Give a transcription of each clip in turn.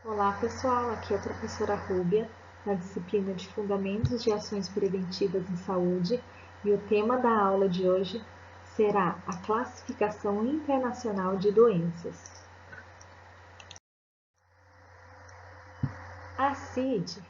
Olá pessoal, aqui é a professora Rúbia, na disciplina de Fundamentos de Ações Preventivas em Saúde, e o tema da aula de hoje será a Classificação Internacional de Doenças. A CID,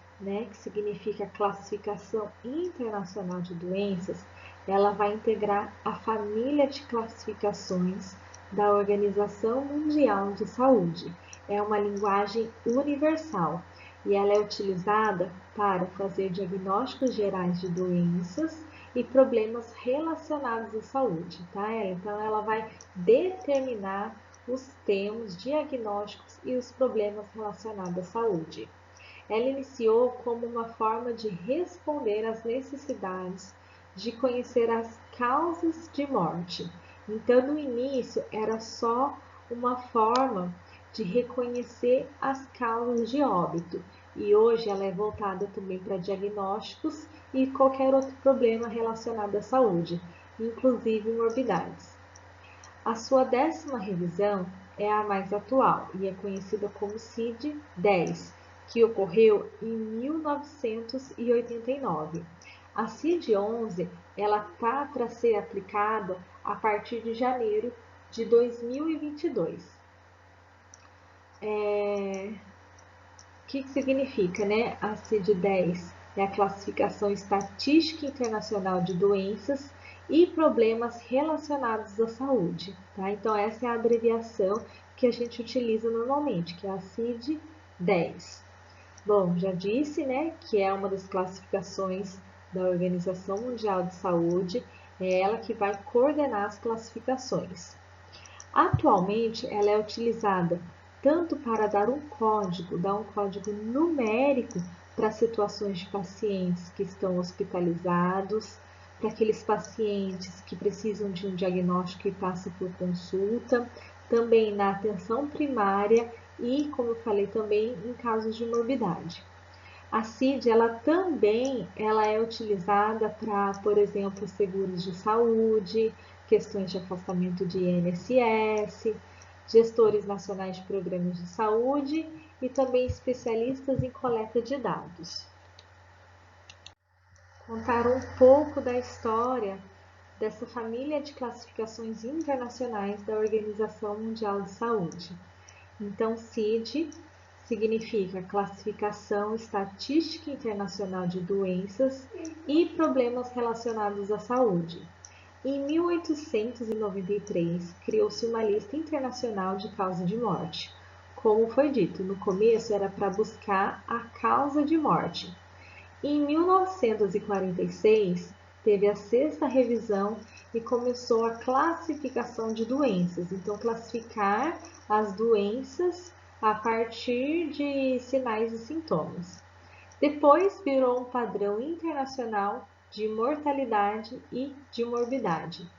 que significa Classificação Internacional de Doenças, ela vai integrar a família de classificações da Organização Mundial de Saúde. É uma linguagem universal e ela é utilizada para fazer diagnósticos gerais de doenças e problemas relacionados à saúde, tá? Então, ela vai determinar os termos diagnósticos e os problemas relacionados à saúde. Ela iniciou como uma forma de responder às necessidades de conhecer as causas de morte. Então, no início, era só uma forma de reconhecer as causas de óbito, e hoje ela é voltada também para diagnósticos e qualquer outro problema relacionado à saúde, inclusive morbidades. A sua 10ª revisão é a mais atual e é conhecida como CID-10, que ocorreu em 1989. A CID-11 ela tá para ser aplicada a partir de janeiro de 2022. O que significa, né? A CID-10 é a Classificação Estatística Internacional de Doenças e Problemas Relacionados à Saúde, tá? Então, essa é a abreviação que a gente utiliza normalmente, que é a CID-10. Bom, já disse, né, que é uma das classificações da Organização Mundial de Saúde, é ela que vai coordenar as classificações. Atualmente, ela é utilizada tanto para dar um código numérico para situações de pacientes que estão hospitalizados, para aqueles pacientes que precisam de um diagnóstico e passam por consulta, também na atenção primária e, como eu falei, também em casos de morbidade. A CID ela é utilizada para, por exemplo, seguros de saúde, questões de afastamento de INSS, gestores nacionais de programas de saúde e também especialistas em coleta de dados. Contar um pouco da história dessa família de classificações internacionais da Organização Mundial de Saúde. Então, CID significa Classificação Estatística Internacional de Doenças e Problemas Relacionados à Saúde. Em 1893, criou-se uma lista internacional de causa de morte. Como foi dito, no começo era para buscar a causa de morte. Em 1946, teve a 6ª revisão e começou a classificação de doenças. Então, classificar as doenças a partir de sinais e sintomas. Depois virou um padrão internacional de mortalidade e de morbidade.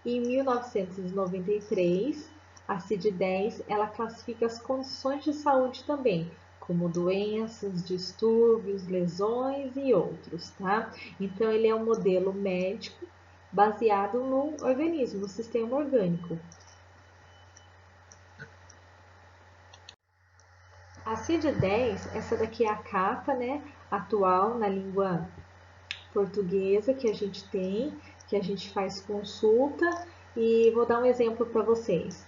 Em 1993, a CID-10 ela classifica as condições de saúde também, como doenças, distúrbios, lesões e outros, tá? Então, ele é um modelo médico baseado no organismo, no sistema orgânico. A CID-10, essa daqui é a capa, né, atual na língua portuguesa que a gente tem, que a gente faz consulta, e vou dar um exemplo para vocês.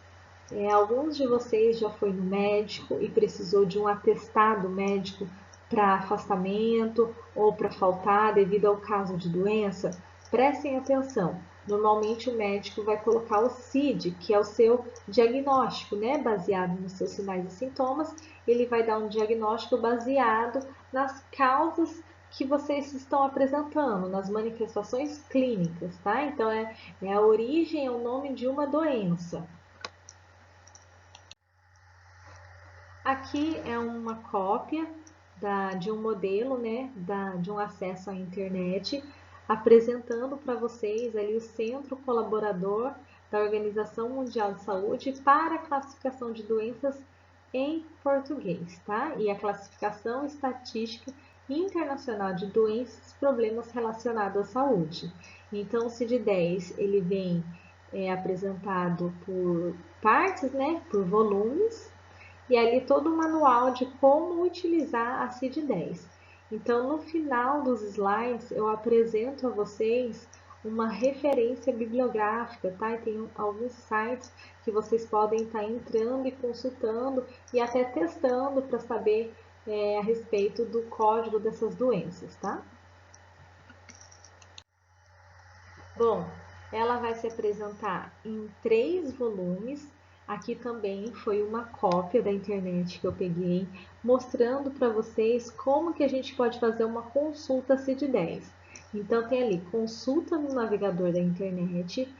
Alguns de vocês já foi no médico e precisou de um atestado médico para afastamento ou para faltar devido ao caso de doença? Prestem atenção. Normalmente o médico vai colocar o CID, que é o seu diagnóstico, né? Baseado nos seus sinais e sintomas. Ele vai dar um diagnóstico baseado nas causas que vocês estão apresentando, nas manifestações clínicas, tá? Então, é a origem, é o nome de uma doença. Aqui é uma cópia de um modelo, né, de um acesso à internet, apresentando para vocês ali o Centro Colaborador da Organização Mundial de Saúde para a classificação de doenças em português, tá? E a classificação estatística internacional de doenças e problemas relacionados à saúde. Então, o CID-10 ele vem apresentado por partes, né, por volumes, e ali todo o manual de como utilizar a CID-10. Então, no final dos slides, eu apresento a vocês uma referência bibliográfica, tá? E tem alguns sites que vocês podem estar entrando e consultando e até testando para saber a respeito do código dessas doenças, tá? Bom, ela vai se apresentar em 3 volumes. Aqui também foi uma cópia da internet que eu peguei, mostrando para vocês como que a gente pode fazer uma consulta CID-10. Então tem ali consulta no navegador da internet,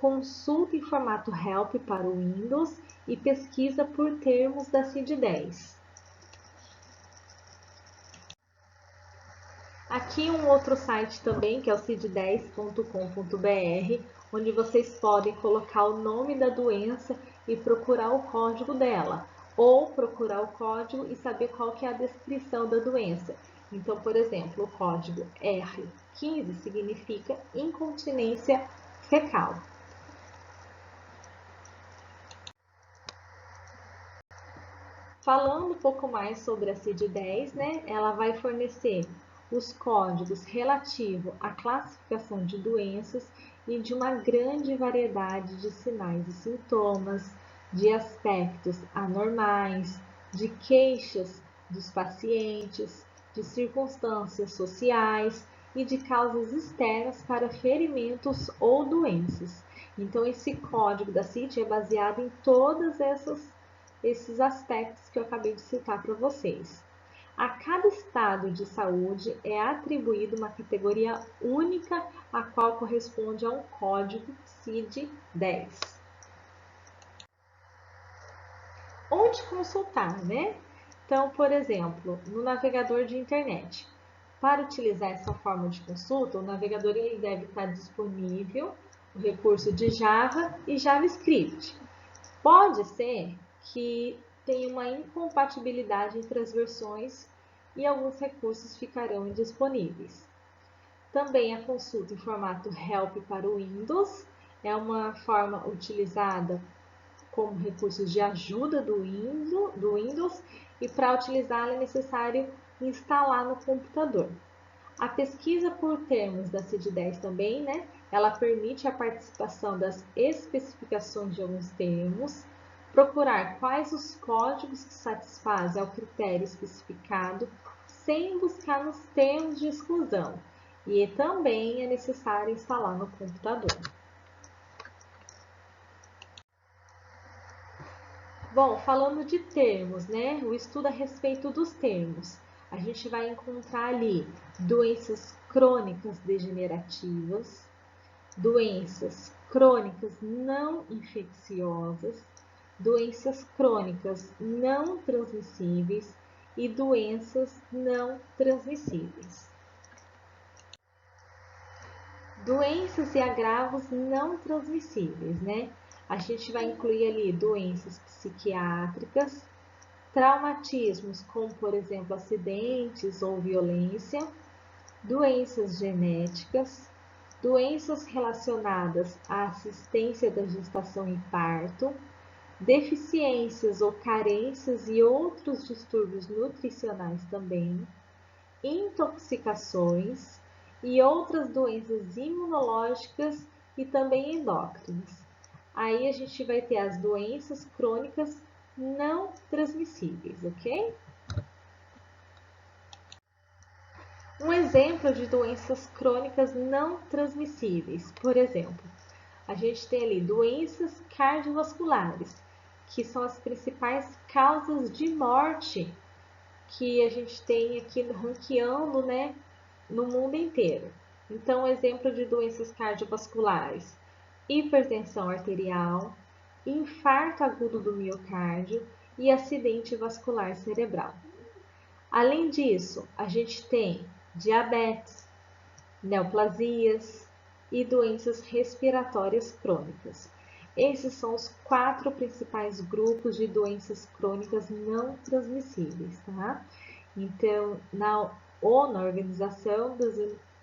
consulta em formato help para o Windows e pesquisa por termos da CID-10. Aqui um outro site também, que é o cid10.com.br, onde vocês podem colocar o nome da doença e procurar o código dela, ou procurar o código e saber qual que é a descrição da doença. Então, por exemplo, o código R15 significa incontinência fecal. Falando um pouco mais sobre a CID-10, né, ela vai fornecer os códigos relativos à classificação de doenças e de uma grande variedade de sinais e sintomas, de aspectos anormais, de queixas dos pacientes, de circunstâncias sociais e de causas externas para ferimentos ou doenças. Então, esse código da CID é baseado em todas esses aspectos que eu acabei de citar para vocês. A cada estado de saúde é atribuída uma categoria única, a qual corresponde a um código CID-10. Onde consultar, né? Então, por exemplo, no navegador de internet. Para utilizar essa forma de consulta, o navegador ele deve estar disponível o recurso de Java e JavaScript. Pode ser que tenha uma incompatibilidade entre as versões e alguns recursos ficarão indisponíveis. Também a consulta em formato Help para o Windows é uma forma utilizada como recurso de ajuda do Windows e para utilizá-la é necessário instalar no computador. A pesquisa por termos da CID-10 também, né? Ela permite a participação das especificações de alguns termos, procurar quais os códigos que satisfazem ao critério especificado, sem buscar nos termos de exclusão. E também é necessário instalar no computador. Bom, falando de termos, né? O estudo a respeito dos termos. A gente vai encontrar ali doenças crônicas degenerativas, doenças crônicas não infecciosas, doenças crônicas não transmissíveis e doenças não transmissíveis. Doenças e agravos não transmissíveis, né? A gente vai incluir ali doenças psiquiátricas, traumatismos como, por exemplo, acidentes ou violência, doenças genéticas, doenças relacionadas à assistência da gestação e parto, deficiências ou carências e outros distúrbios nutricionais também, intoxicações e outras doenças imunológicas e também endócrinas. Aí a gente vai ter as doenças crônicas não transmissíveis, ok? Um exemplo de doenças crônicas não transmissíveis, por exemplo, a gente tem ali doenças cardiovasculares, que são as principais causas de morte que a gente tem aqui ranqueando, né, no mundo inteiro. Então, exemplo de doenças cardiovasculares: hipertensão arterial, infarto agudo do miocárdio e acidente vascular cerebral. Além disso, a gente tem diabetes, neoplasias e doenças respiratórias crônicas. Esses são os 4 principais grupos de doenças crônicas não transmissíveis, tá? Então, na ONU, a Organização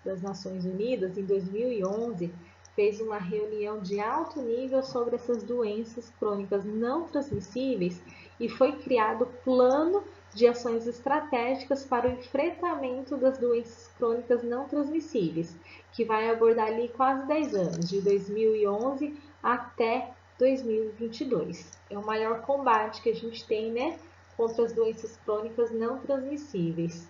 das Nações Unidas, em 2011, fez uma reunião de alto nível sobre essas doenças crônicas não transmissíveis e foi criado o Plano de Ações Estratégicas para o Enfrentamento das Doenças Crônicas Não Transmissíveis, que vai abordar ali quase 10 anos, de 2011 até 2022. É o maior combate que a gente tem, né, contra as doenças crônicas não transmissíveis.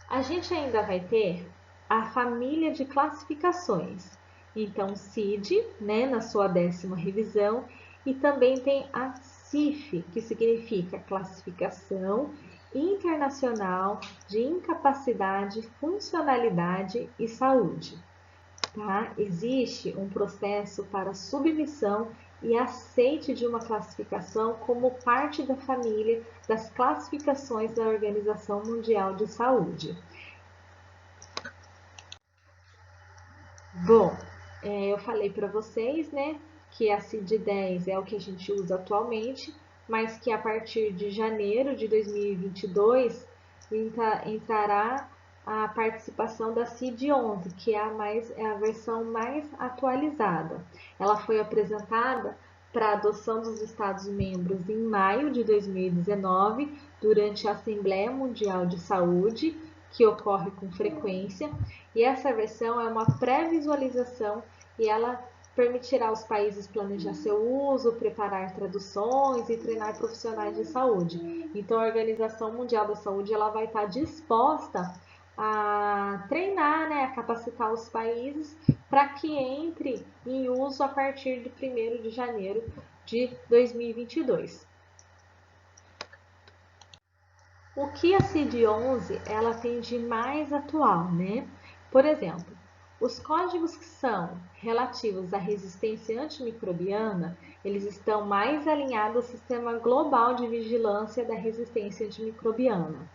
A gente ainda vai ter a família de classificações. Então, CID, né, na sua 10ª revisão, e também tem a CIF, que significa Classificação Internacional de Incapacidade, Funcionalidade e Saúde. Tá? Existe um processo para submissão e aceite de uma classificação como parte da família das classificações da Organização Mundial de Saúde. Bom, eu falei para vocês, né, que a CID-10 é o que a gente usa atualmente, mas que a partir de janeiro de 2022 entrará a participação da CID-11, que é a versão mais atualizada. Ela foi apresentada para adoção dos Estados-membros em maio de 2019, durante a Assembleia Mundial de Saúde, que ocorre com frequência, e essa versão é uma pré-visualização e ela permitirá aos países planejar seu uso, preparar traduções e treinar profissionais de saúde. Então, a Organização Mundial da Saúde ela vai estar disposta a treinar, né, a capacitar os países para que entre em uso a partir de 1º de janeiro de 2022. O que a CID-11 ela tem de mais atual, né? Por exemplo, os códigos que são relativos à resistência antimicrobiana, eles estão mais alinhados ao Sistema Global de Vigilância da Resistência Antimicrobiana.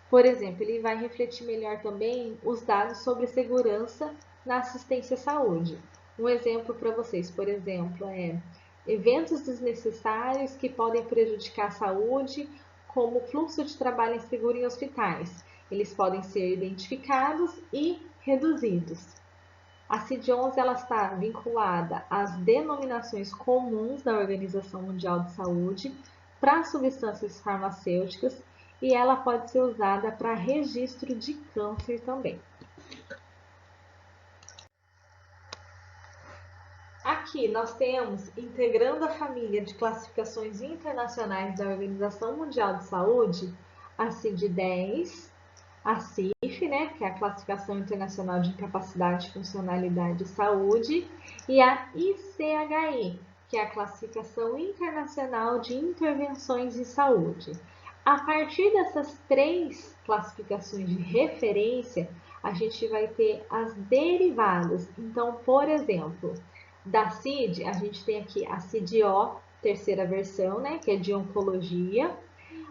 Por exemplo, ele vai refletir melhor também os dados sobre segurança na assistência à saúde. Um exemplo para vocês, por exemplo, é eventos desnecessários que podem prejudicar a saúde, como o fluxo de trabalho inseguro em hospitais. Eles podem ser identificados e reduzidos. A CID-11 ela está vinculada às denominações comuns da Organização Mundial de Saúde para substâncias farmacêuticas e ela pode ser usada para registro de câncer também. Aqui nós temos, integrando a família de classificações internacionais da Organização Mundial de Saúde, a CID-10, a CIF, né, que é a Classificação Internacional de Incapacidade, Funcionalidade e Saúde, e a ICHI, que é a Classificação Internacional de Intervenções em Saúde. A partir dessas 3 classificações de referência, a gente vai ter as derivadas. Então, por exemplo, da CID, a gente tem aqui a CID-O, 3ª versão, né, que é de oncologia,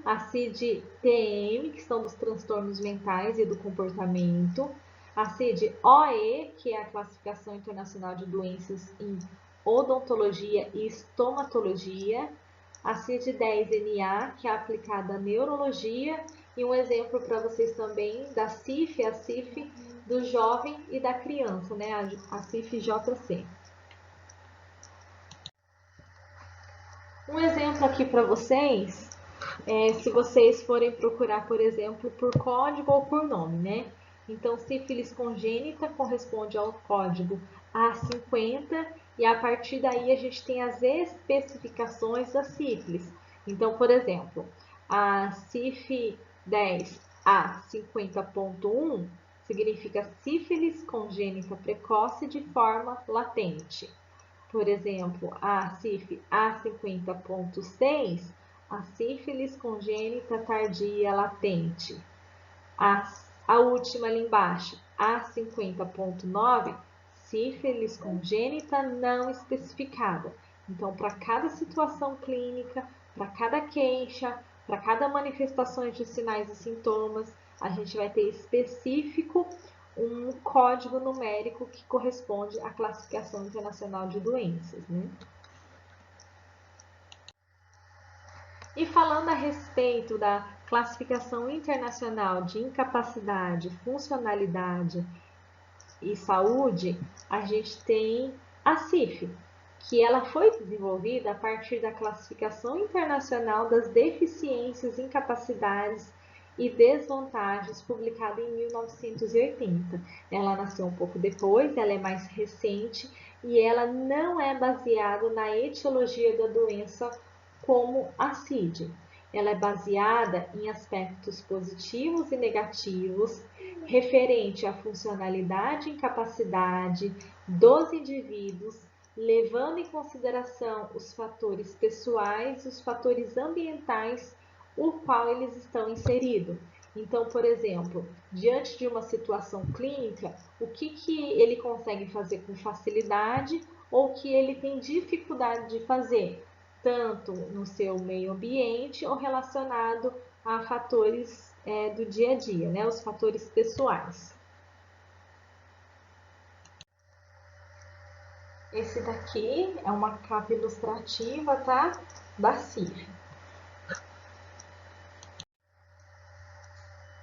a CID-TM, que são dos transtornos mentais e do comportamento, a CID-OE, que é a Classificação Internacional de Doenças em Odontologia e Estomatologia, a CID-10-NA, que é aplicada à neurologia, e um exemplo para vocês também da CIF, a CIF do jovem e da criança, né, a CIF-JC. Um exemplo aqui para vocês, se vocês forem procurar, por exemplo, por código ou por nome, né? Então, sífilis congênita corresponde ao código A50 e a partir daí a gente tem as especificações da sífilis. Então, por exemplo, a CIF 10 A50.1 significa sífilis congênita precoce de forma latente. Por exemplo, a CIF A50.6, a sífilis congênita tardia latente. A última ali embaixo, A50.9, sífilis congênita não especificada. Então, para cada situação clínica, para cada queixa, para cada manifestação de sinais e sintomas, a gente vai ter específico um código numérico que corresponde à classificação internacional de doenças, né? E falando a respeito da classificação internacional de incapacidade, funcionalidade e saúde, a gente tem a CIF, que ela foi desenvolvida a partir da Classificação Internacional das Deficiências, Incapacidades e Desvantagens, publicada em 1980. Ela nasceu um pouco depois, ela é mais recente e ela não é baseada na etiologia da doença como a CID. Ela é baseada em aspectos positivos e negativos referente à funcionalidade e incapacidade dos indivíduos, levando em consideração os fatores pessoais e os fatores ambientais o qual eles estão inseridos. Então, por exemplo, diante de uma situação clínica, o que ele consegue fazer com facilidade ou o que ele tem dificuldade de fazer, tanto no seu meio ambiente ou relacionado a fatores do dia a dia, né? Os fatores pessoais. Esse daqui é uma capa ilustrativa, tá? Da CIF.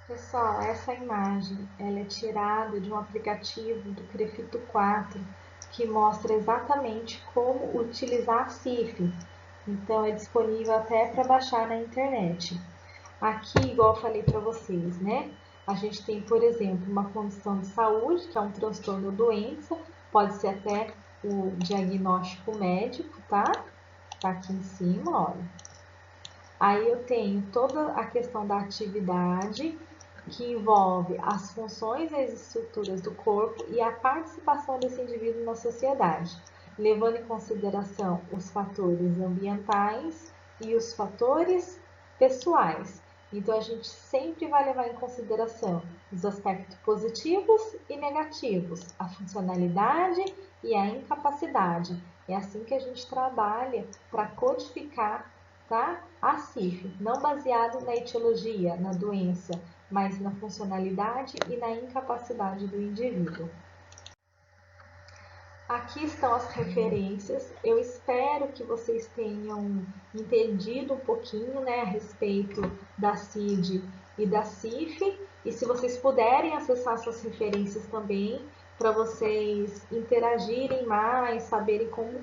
Pessoal, essa imagem ela é tirada de um aplicativo do Crefito 4 que mostra exatamente como utilizar a CIF. Então, é disponível até para baixar na internet. Aqui, igual eu falei para vocês, né? A gente tem, por exemplo, uma condição de saúde, que é um transtorno ou doença, pode ser até o diagnóstico médico, tá? Tá aqui em cima, olha. Aí eu tenho toda a questão da atividade, que envolve as funções e as estruturas do corpo e a participação desse indivíduo na sociedade, levando em consideração os fatores ambientais e os fatores pessoais. Então, a gente sempre vai levar em consideração os aspectos positivos e negativos, a funcionalidade e a incapacidade. É assim que a gente trabalha para codificar, tá? A CIF, não baseado na etiologia, na doença, mas na funcionalidade e na incapacidade do indivíduo. Aqui estão as referências. Eu espero que vocês tenham entendido um pouquinho, né, a respeito da CID e da CIF. E se vocês puderem acessar essas referências também, para vocês interagirem mais, saberem como,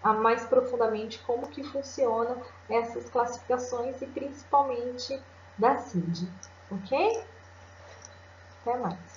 mais profundamente como que funcionam essas classificações e principalmente da CID, ok? Até mais.